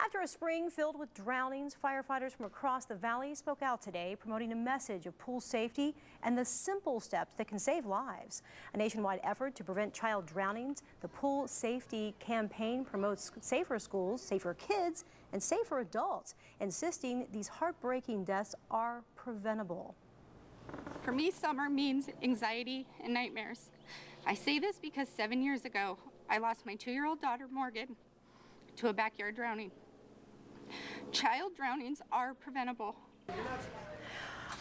After a spring filled with drownings, firefighters from across the valley spoke out today, promoting a message of pool safety and the simple steps that can save lives. A nationwide effort to prevent child drownings, the Pool Safety Campaign promotes safer schools, safer kids, and safer adults, insisting these heartbreaking deaths are preventable. For me, summer means anxiety and nightmares. I say this because 7 years ago, I lost my 2-year-old daughter, Morgan, to a backyard drowning. Child drownings are preventable.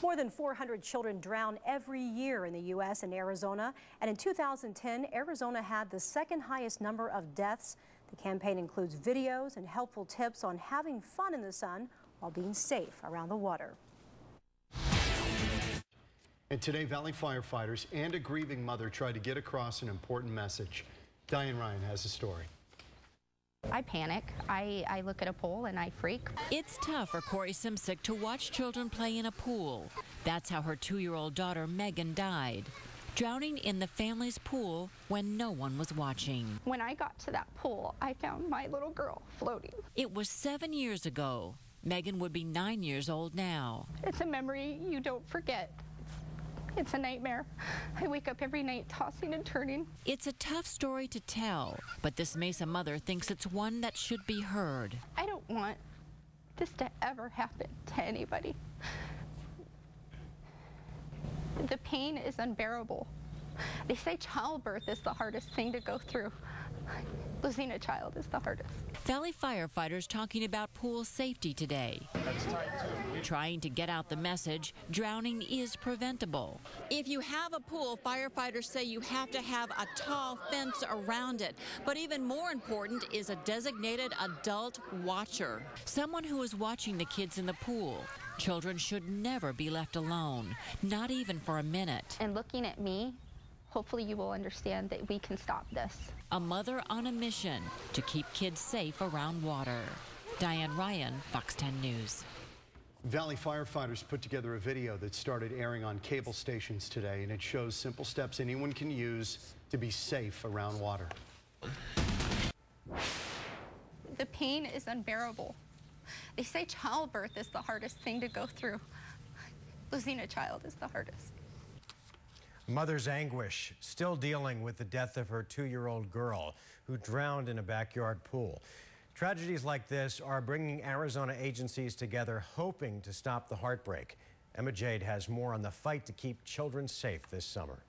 More than 400 children drown every year in the U.S. and Arizona, and in 2010, Arizona had the second highest number of deaths. The campaign includes videos and helpful tips on having fun in the sun while being safe around the water. And today, Valley firefighters and a grieving mother tried to get across an important message. Diane Ryan has the story. I panic. I look at a pool and I freak. It's tough for Corey Simsick to watch children play in a pool. That's how her 2-year-old daughter, Megan, died, drowning in the family's pool when no one was watching. When I got to that pool, I found my little girl floating. It was 7 years ago. Megan would be 9 years old now. It's a memory you don't forget. It's a nightmare. I wake up every night tossing and turning. It's a tough story to tell, but this Mesa mother thinks it's one that should be heard. I don't want this to ever happen to anybody. The pain is unbearable. They say childbirth is the hardest thing to go through. Losing a child is the hardest. Valley firefighters talking about pool safety today. Trying to get out the message, drowning is preventable. If you have a pool, firefighters say you have to have a tall fence around it. But even more important is a designated adult watcher. Someone who is watching the kids in the pool. Children should never be left alone, not even for a minute. And looking at me, hopefully you will understand that we can stop this. A mother on a mission to keep kids safe around water. Diane Ryan, Fox 10 News. Valley firefighters put together a video that started airing on cable stations today, and it shows simple steps anyone can use to be safe around water. The pain is unbearable. They say childbirth is the hardest thing to go through. Losing a child is the hardest. Mother's anguish, still dealing with the death of her 2-year-old girl who drowned in a backyard pool. Tragedies like this are bringing Arizona agencies together, hoping to stop the heartbreak. Emma Jade has more on the fight to keep children safe this summer.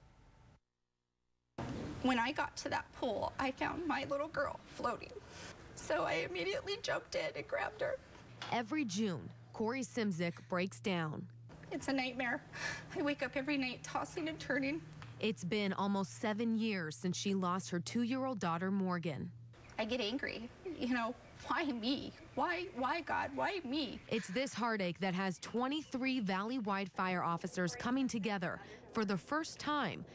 When I got to that pool, I found my little girl floating. So I immediately jumped in and grabbed her. Every June, Corey Simsick breaks down. It's a nightmare. I wake up every night tossing and turning. It's been almost 7 years since she lost her 2-year-old daughter, Morgan. I get angry. You know, why me? Why God? Why me? It's this heartache that has 23 Valleywide fire officers coming together for the first time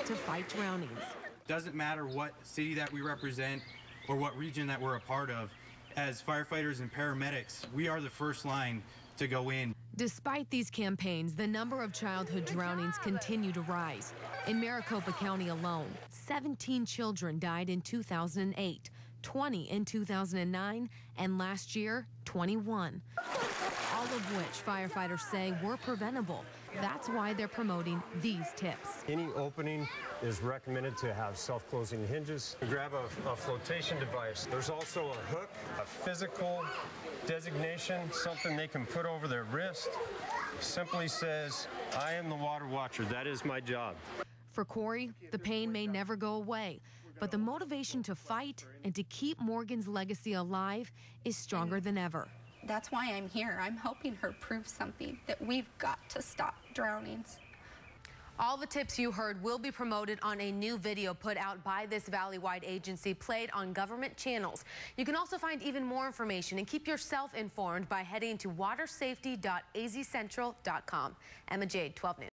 to fight drownings. Doesn't matter what city that we represent or what region that we're a part of. As firefighters and paramedics, we are the first line to go in. Despite these campaigns, the number of childhood drownings continue to rise. In Maricopa County alone, 17 children died in 2008, 20 in 2009, and last year, 21. All of which firefighters say were preventable. That's why they're promoting these tips. Any opening is recommended to have self-closing hinges. Grab a flotation device. There's also a hook, a physical designation, something they can put over their wrist. Simply says, I am the water watcher. That is my job. For Corey, the pain may never go away, but the motivation to fight and to keep Morgan's legacy alive is stronger than ever. That's why I'm here. I'm helping her prove something, that we've got to stop drownings. All the tips you heard will be promoted on a new video put out by this Valleywide agency, played on government channels. You can also find even more information and keep yourself informed by heading to watersafety.azcentral.com. Emma Jade, 12 News.